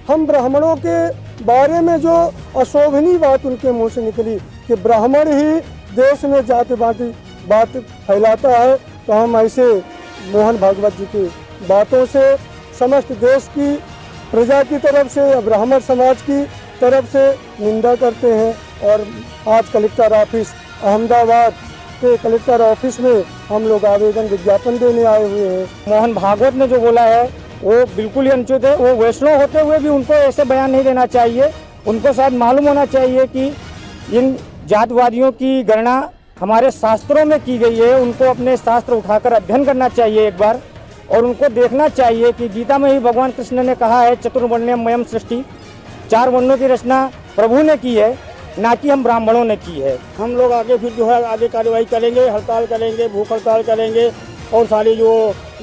हम ब्राह्मणों के बारे में जो अशोभनीय बात उनके मुंह से निकली कि ब्राह्मण ही देश में जाति बाटी बात फैलाता है, तो हम ऐसे मोहन भागवत जी की बातों से समस्त देश की प्रजा की तरफ से या ब्राह्मण समाज की तरफ से निंदा करते हैं। और आज कलेक्टर ऑफिस अहमदाबाद के कलेक्टर ऑफिस में हम लोग आवेदन विज्ञापन देने आए हुए हैं। मोहन भागवत ने जो बोला है वो बिल्कुल ही अनुचित है। वो वैष्णव होते हुए भी उनको ऐसे बयान नहीं देना चाहिए। उनको शायद मालूम होना चाहिए कि इन जातिवादियों की गणना हमारे शास्त्रों में की गई है। उनको अपने शास्त्र उठाकर अध्ययन करना चाहिए एक बार, और उनको देखना चाहिए कि गीता में ही भगवान कृष्ण ने कहा है चतुर्वर्ण्यमयम सृष्टि, 4 वर्णों की रचना प्रभु ने की है, ना कि हम ब्राह्मणों ने की है। हम लोग आगे फिर जो है आगे कार्रवाई करेंगे, हड़ताल करेंगे, भूख हड़ताल करेंगे और सारी जो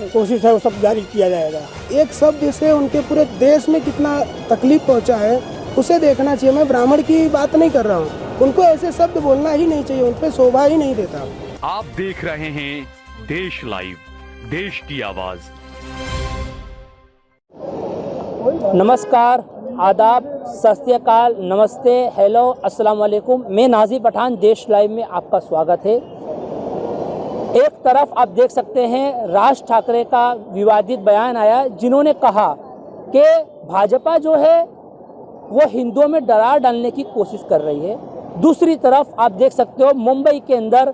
कोशिश है वो सब जारी किया जाएगा। एक शब्द से उनके पूरे देश में कितना तकलीफ पहुंचा है उसे देखना चाहिए। मैं ब्राह्मण की बात नहीं कर रहा हूँ, उनको ऐसे शब्द बोलना ही नहीं चाहिए, उन पर शोभा ही नहीं देता। आप देख रहे हैं देश लाइव, देश की आवाज। नमस्कार, आदाब, सत श्री अकाल, नमस्ते, हेलो, अस्सलाम वालेकुम। मैं नाज़ी पठान, देश लाइव में आपका स्वागत है। एक तरफ आप देख सकते हैं राज ठाकरे का विवादित बयान आया, जिन्होंने कहा कि भाजपा जो है वो हिंदुओं में डरा डालने की कोशिश कर रही है। दूसरी तरफ आप देख सकते हो मुंबई के अंदर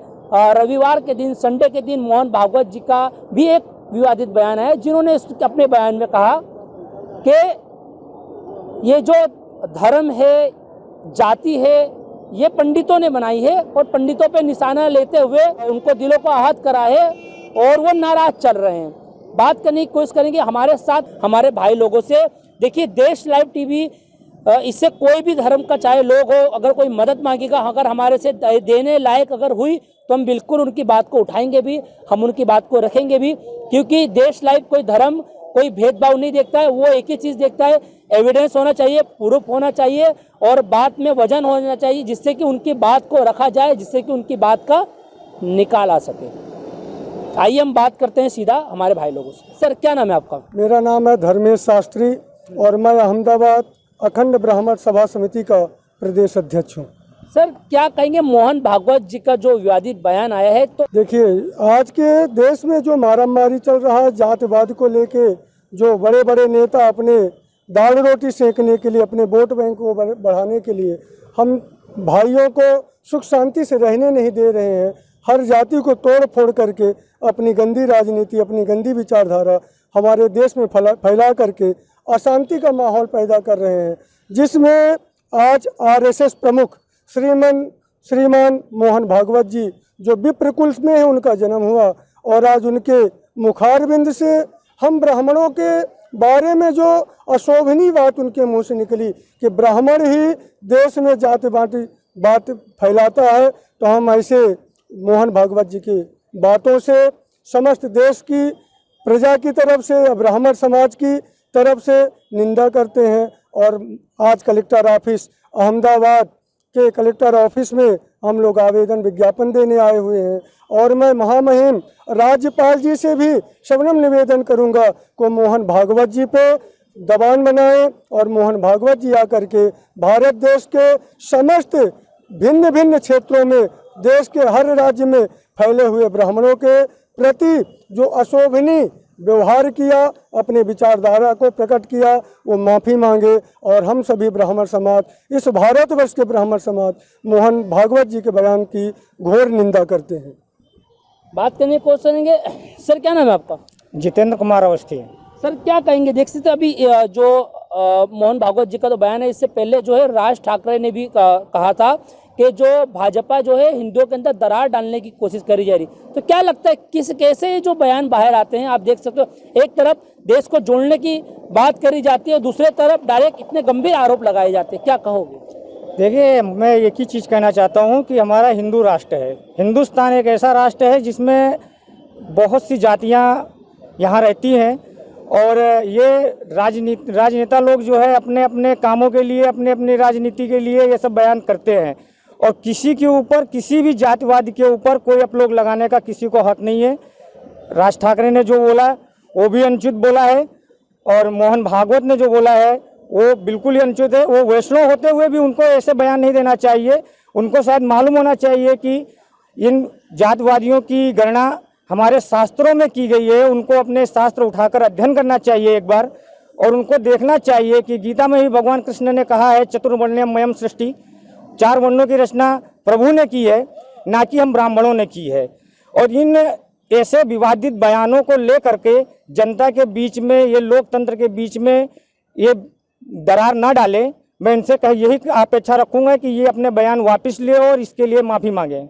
रविवार के दिन, संडे के दिन मोहन भागवत जी का भी एक विवादित बयान है, जिन्होंने अपने बयान में कहा कि ये जो धर्म है, जाति है, ये पंडितों ने बनाई है और पंडितों पे निशाना लेते हुए उनको दिलों को आहत करा है और वो नाराज चल रहे हैं। बात करने की कोशिश करेंगे हमारे साथ हमारे भाई लोगों से। देखिए, देश लाइव टीवी, इससे कोई भी धर्म का चाहे लोग हो, अगर कोई मदद मांगेगा, अगर हमारे से देने लायक अगर हुई तो हम बिल्कुल उनकी बात को उठाएंगे भी, हम उनकी बात को रखेंगे भी, क्योंकि देश लाइव कोई धर्म, कोई भेदभाव नहीं देखता है। वो एक ही चीज़ देखता है, एविडेंस होना चाहिए, प्रूफ होना चाहिए और बात में वजन होना चाहिए, जिससे कि उनकी बात को रखा जाए, जिससे कि उनकी बात का निकाल आ सके। आइए हम बात करते हैं सीधा हमारे भाई लोगों से। सर, क्या नाम है आपका? मेरा नाम है धर्मेश शास्त्री और मैं अहमदाबाद अखंड ब्राह्मण सभा समिति का प्रदेश अध्यक्ष हूँ। सर, क्या कहेंगे मोहन भागवत जी का जो विवादित बयान आया है? तो देखिए, आज के देश में जो मारामारी चल रहा है जातिवाद को लेके, जो बड़े बड़े नेता अपने दाल रोटी सेकने के लिए, अपने वोट बैंक को बढ़ाने के लिए हम भाइयों को सुख शांति से रहने नहीं दे रहे हैं। हर जाति को तोड़ फोड़ करके अपनी गंदी राजनीति, अपनी गंदी विचारधारा हमारे देश में फैला करके अशांति का माहौल पैदा कर रहे हैं, जिसमें आज आरएसएस प्रमुख श्रीमान मोहन भागवत जी, जो विप्रकुल में है, उनका जन्म हुआ और आज उनके मुखारबिंद से हम ब्राह्मणों के बारे में जो अशोभनीय बात उनके मुंह से निकली कि ब्राह्मण ही देश में जाति बाटी बात फैलाता है, तो हम ऐसे मोहन भागवत जी की बातों से समस्त देश की प्रजा की तरफ से या ब्राह्मण समाज की तरफ से निंदा करते हैं। और आज कलेक्टर ऑफिस अहमदाबाद के कलेक्टर ऑफिस में हम लोग आवेदन विज्ञापन देने आए हुए हैं। और मैं महामहिम राज्यपाल जी से भी शबनम निवेदन करूंगा को मोहन भागवत जी पे दबान बनाएं और मोहन भागवत जी आकर के भारत देश के समस्त भिन्न भिन्न क्षेत्रों में, देश के हर राज्य में फैले हुए ब्राह्मणों के प्रति जो अशोभनीय व्यवहार किया, अपने विचारधारा को प्रकट किया, वो माफ़ी मांगे। और हम सभी ब्राह्मण समाज, इस भारतवर्ष के ब्राह्मण समाज, मोहन भागवत जी के बयान की घोर निंदा करते हैं। बात करने की कोशिश करेंगे। सर, क्या नाम है आपका? जितेंद्र कुमार अवस्थी। सर, क्या कहेंगे? देख सकते अभी जो मोहन भागवत जी का तो बयान है, इससे पहले जो है राज ठाकरे ने भी कहा था कि जो भाजपा जो है हिंदुओं के अंदर दरार डालने की कोशिश करी जा रही। तो क्या लगता है कैसे जो बयान बाहर आते हैं? आप देख सकते हो, एक तरफ देश को जोड़ने की बात करी जाती है, दूसरे तरफ डायरेक्ट इतने गंभीर आरोप लगाए जाते हैं। क्या कहोगे? देखिए, मैं एक ही चीज़ कहना चाहता हूँ कि हमारा हिंदू राष्ट्र है। हिंदुस्तान एक ऐसा राष्ट्र है जिसमें बहुत सी जातियाँ यहाँ रहती हैं और ये राजनेता लोग जो है अपने अपने कामों के लिए, अपने अपनी राजनीति के लिए ये सब बयान करते हैं और किसी के ऊपर, किसी भी जातिवाद के ऊपर कोई अपलोग लगाने का किसी को हक नहीं है। राज ठाकरे ने जो बोला वो भी अनुचित बोला है और मोहन भागवत ने जो बोला है वो बिल्कुल ही अनुचित है। वो वैष्णव होते हुए भी उनको ऐसे बयान नहीं देना चाहिए। उनको शायद मालूम होना चाहिए कि इन जातवादियों की गणना हमारे शास्त्रों में की गई है। उनको अपने शास्त्र उठाकर अध्ययन करना चाहिए एक बार, और उनको देखना चाहिए कि गीता में ही भगवान कृष्ण ने कहा है चतुर्वर्ण्यम मयम सृष्टि, 4 वर्णों की रचना प्रभु ने की है, ना कि हम ब्राह्मणों ने की है। और इन ऐसे विवादित बयानों को लेकर के जनता के बीच में, ये लोकतंत्र के बीच में ये दरार ना डाले। मैं इनसे यही अपेक्षा रखूंगा कि ये अपने बयान वापस ले और इसके लिए माफ़ी मांगे।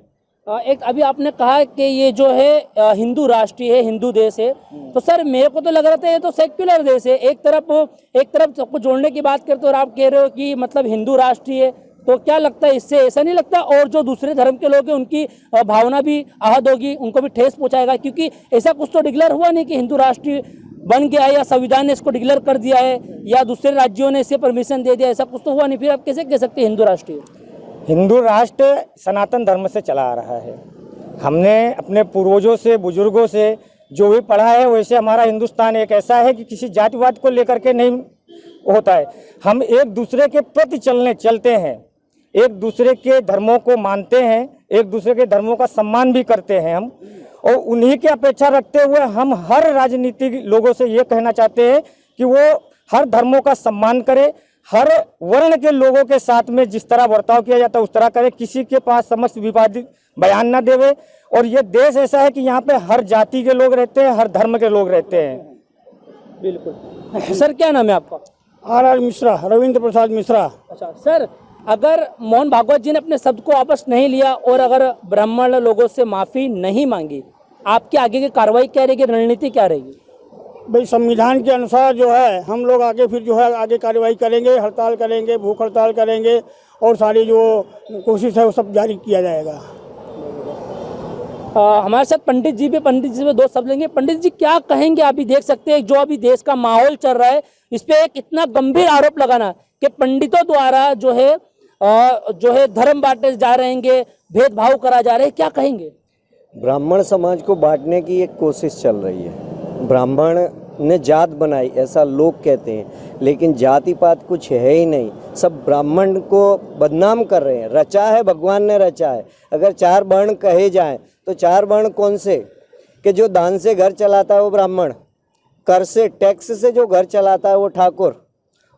एक अभी आपने कहा कि ये जो है हिंदू राष्ट्र है, हिंदू देश है, तो सर मेरे को तो लग रहा था ये तो सेक्युलर देश है। एक तरफ सबको जोड़ने की बात करते हो और आप कह रहे हो कि मतलब हिंदू राष्ट्र है, तो क्या लगता है इससे ऐसा नहीं लगता और जो दूसरे धर्म के लोग हैं उनकी भावना भी आहत होगी, उनको भी ठेस पहुंचाएगा? क्योंकि ऐसा कुछ तो डिक्लेयर हुआ नहीं कि हिंदू राष्ट्र बन गया है या संविधान ने इसको डिक्लेयर कर दिया है या दूसरे राज्यों ने इसे परमिशन दे दिया, ऐसा कुछ तो हुआ नहीं। फिर आप कैसे कह सकते हैं हिंदू राष्ट्र? हिंदू राष्ट्र सनातन धर्म से चला आ रहा है। हमने अपने पूर्वजों से, बुजुर्गों से जो भी पढ़ा है, वैसे हमारा हिंदुस्तान एक ऐसा है कि किसी जातिवाद को लेकर के नहीं होता है। हम एक दूसरे के प्रति चलते हैं, एक दूसरे के धर्मों को मानते हैं, एक दूसरे के धर्मों का सम्मान भी करते हैं हम। और उन्हीं की अपेक्षा रखते हुए हम हर राजनीतिक लोगों से ये कहना चाहते हैं कि वो हर धर्मों का सम्मान करे, हर वर्ण के लोगों के साथ में जिस तरह बर्ताव किया जाता है उस तरह करे, किसी के पास समस्त विवादित बयान ना देवे। और ये देश ऐसा है कि यहाँ पे हर जाति के लोग रहते हैं, हर धर्म के लोग रहते हैं। बिल्कुल। सर क्या नाम है आपका? RR मिश्रा, रविंद्र प्रसाद मिश्रा। अच्छा सर, अगर मोहन भागवत जी ने अपने शब्द को वापस नहीं लिया और अगर ब्राह्मण लोगों से माफ़ी नहीं मांगी, आपकी आगे की कार्रवाई क्या रहेगी, रणनीति क्या रहेगी? भाई संविधान के अनुसार जो है हम लोग आगे फिर जो है आगे कार्रवाई करेंगे, हड़ताल करेंगे, भूख हड़ताल करेंगे और सारी जो कोशिश है वो सब जारी किया जाएगा। हमारे साथ पंडित जी भी, पंडित जी से 2 शब्द लेंगे। पंडित जी क्या कहेंगे? अभी देख सकते हैं जो अभी देश का माहौल चल रहा है, इस पे एक इतना गंभीर आरोप लगाना कि पंडितों द्वारा जो है धर्म बांटे जा रहे हैं, भेदभाव करा जा रहे हैं, क्या कहेंगे? ब्राह्मण समाज को बांटने की एक कोशिश चल रही है। ब्राह्मण ने जात बनाई ऐसा लोग कहते हैं, लेकिन जाति पात कुछ है ही नहीं। सब ब्राह्मण को बदनाम कर रहे हैं। रचा है भगवान ने रचा है। अगर 4 वर्ण कहे जाएं तो 4 वर्ण कौन से? कि जो दान से घर चलाता है वो ब्राह्मण, कर से टैक्स से जो घर चलाता है वो ठाकुर,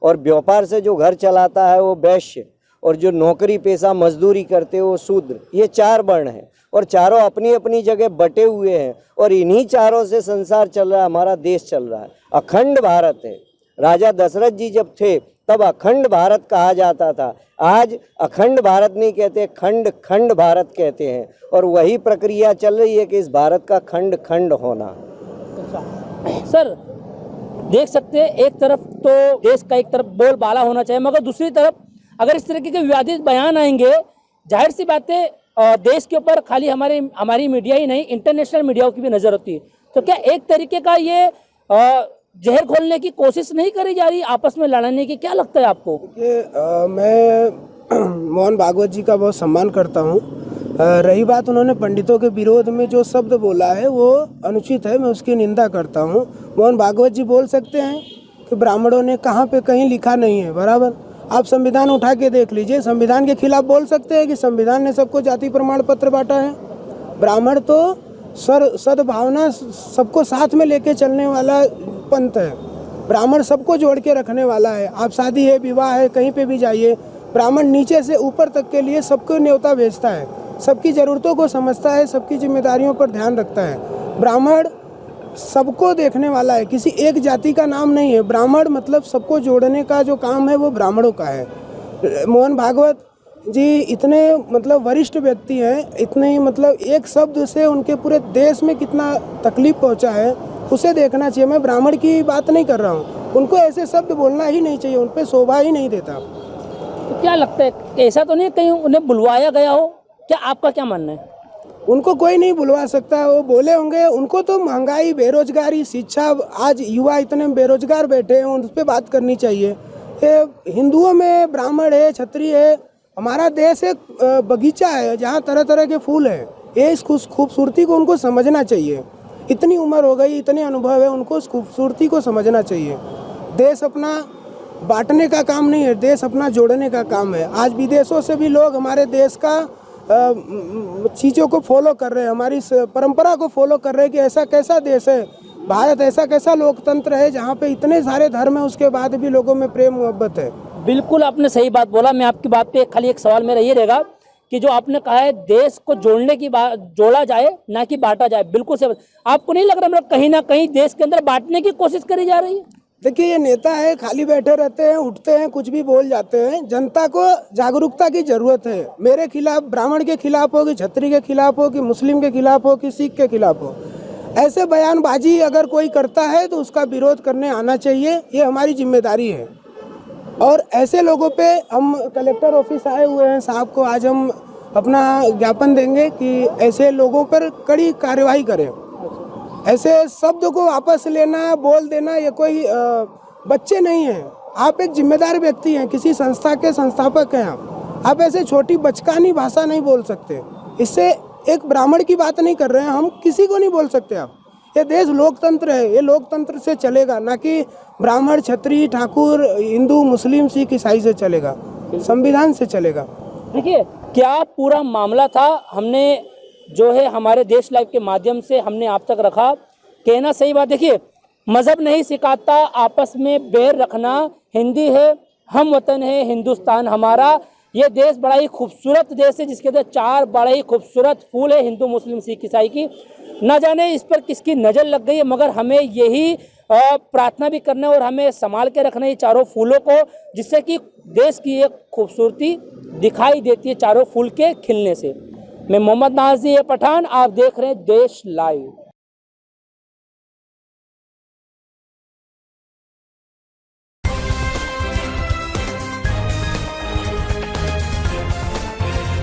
और व्यापार से जो घर चलाता है वो वैश्य, और जो नौकरी पेशा मजदूरी करते हैं वो शूद्र। ये 4 वर्ण हैं और चारों अपनी अपनी जगह बटे हुए हैं और इन्हीं चारों से संसार चल रहा है, हमारा देश चल रहा है। अखंड भारत है। राजा दशरथ जी जब थे तब अखंड भारत कहा जाता था। आज अखंड भारत नहीं कहते, खंड खंड भारत कहते हैं। और वही प्रक्रिया चल रही है कि इस भारत का खंड खंड होना। सर देख सकते हैं एक तरफ तो देश का एक तरफ बोलबाला होना चाहिए, मगर दूसरी तरफ अगर इस तरीके के विवादित बयान आएंगे, जाहिर सी बात है देश के ऊपर खाली हमारी मीडिया ही नहीं, इंटरनेशनल मीडियाओं की भी नज़र होती है। तो क्या एक तरीके का ये जहर खोलने की कोशिश नहीं करी जा रही, आपस में लड़ने की? क्या लगता है आपको? मैं मोहन भागवत जी का बहुत सम्मान करता हूँ। रही बात उन्होंने पंडितों के विरोध में जो शब्द बोला है वो अनुचित है, मैं उसकी निंदा करता हूँ। मोहन भागवत जी बोल सकते हैं कि ब्राह्मणों ने कहाँ पे कहीं लिखा नहीं है, बराबर। आप संविधान उठा के देख लीजिए, संविधान के खिलाफ बोल सकते हैं कि संविधान ने सबको जाति प्रमाण पत्र बांटा है? ब्राह्मण तो सद्भावना सबको साथ में लेके चलने वाला पंथ है। ब्राह्मण सबको जोड़ के रखने वाला है। आप शादी है, विवाह है, कहीं पे भी जाइए, ब्राह्मण नीचे से ऊपर तक के लिए सबको न्योता भेजता है, सबकी ज़रूरतों को समझता है, सबकी जिम्मेदारियों पर ध्यान रखता है। ब्राह्मण सबको देखने वाला है, किसी एक जाति का नाम नहीं है। ब्राह्मण मतलब सबको जोड़ने का जो काम है वो ब्राह्मणों का है। मोहन भागवत जी इतने मतलब वरिष्ठ व्यक्ति हैं, इतने मतलब एक शब्द से उनके पूरे देश में कितना तकलीफ पहुंचा है उसे देखना चाहिए। मैं ब्राह्मण की बात नहीं कर रहा हूं, उनको ऐसे शब्द बोलना ही नहीं चाहिए, उन पर शोभा ही नहीं देता। तो क्या लगता है, ऐसा तो नहीं कहीं उन्हें बुलवाया गया हो? क्या आपका क्या मानना है? उनको कोई नहीं बुलवा सकता, वो बोले होंगे। उनको तो महंगाई, बेरोजगारी, शिक्षा, आज युवा इतने बेरोजगार बैठे हैं, उन पर बात करनी चाहिए। हिंदुओं में ब्राह्मण है, क्षत्रिय है। हमारा देश एक बगीचा है जहाँ तरह तरह के फूल हैं। ये इस खूबसूरती को उनको समझना चाहिए। इतनी उम्र हो गई, इतने अनुभव है, उनको उस खूबसूरती को समझना चाहिए। देश अपना बांटने का काम नहीं है, देश अपना जोड़ने का काम है। आज विदेशों से भी लोग हमारे देश का चीज़ों को फॉलो कर रहे हैं, हमारी परंपरा को फॉलो कर रहे हैं कि ऐसा कैसा देश है भारत, ऐसा कैसा लोकतंत्र है जहाँ पे इतने सारे धर्म है, उसके बाद भी लोगों में प्रेम मोहब्बत है। बिल्कुल आपने सही बात बोला। मैं आपकी बात पे खाली एक सवाल मेरा ये रहेगा कि जो आपने कहा है देश को जोड़ने की बात, जोड़ा जाए ना कि बांटा जाए, बिल्कुल से आपको नहीं लग रहा मतलब कहीं ना कहीं देश के अंदर बांटने की कोशिश करी जा रही है? देखिए, ये नेता है, खाली बैठे रहते हैं, उठते हैं, कुछ भी बोल जाते हैं। जनता को जागरूकता की जरूरत है। मेरे खिलाफ, ब्राह्मण के खिलाफ हो कि छत्री के खिलाफ हो कि मुस्लिम के खिलाफ हो कि सिख के खिलाफ हो, ऐसे बयानबाजी अगर कोई करता है तो उसका विरोध करने आना चाहिए, ये हमारी जिम्मेदारी है। और ऐसे लोगों पे हम कलेक्टर ऑफिस आए हुए हैं साहब को, आज हम अपना ज्ञापन देंगे कि ऐसे लोगों पर कड़ी कार्यवाही करें। ऐसे शब्द को वापस लेना, बोल देना, ये कोई बच्चे नहीं हैं। आप एक जिम्मेदार व्यक्ति हैं, किसी संस्था के संस्थापक हैं आप ऐसे छोटी बचकानी भाषा नहीं बोल सकते। इससे एक ब्राह्मण की बात नहीं कर रहे हैं हम, किसी को नहीं बोल सकते आप। ये देश लोकतंत्र है, ये लोकतंत्र से चलेगा, ना कि ब्राह्मण, क्षत्रिय, ठाकुर, हिंदू, मुस्लिम, सिख, ईसाई से चलेगा, संविधान से चलेगा। देखिए क्या पूरा मामला था, हमने जो है हमारे देश लाइव के माध्यम से हमने आप तक रखा। कहना सही बात, देखिए मज़हब नहीं सिखाता आपस में बैर रखना, हिंदी है, हम वतन है, हिंदुस्तान हमारा। ये देश बड़ा ही खूबसूरत देश है जिसके अंदर 4 बड़े ही खूबसूरत फूल है, हिंदू, मुस्लिम, सिख, ईसाई की। न जाने इस पर किसकी नज़र लग गई है, मगर हमें यही प्रार्थना भी करना है और हमें संभाल के रखना है ये चारों फूलों को, जिससे कि देश की एक खूबसूरती दिखाई देती है चारों फूल के खिलने से। मैं मोहम्मद नाज़ी पठान, आप देख रहे हैं देश लाइव।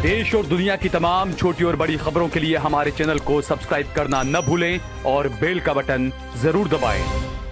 देश और दुनिया की तमाम छोटी और बड़ी खबरों के लिए हमारे चैनल को सब्सक्राइब करना न भूलें और बेल का बटन जरूर दबाएं।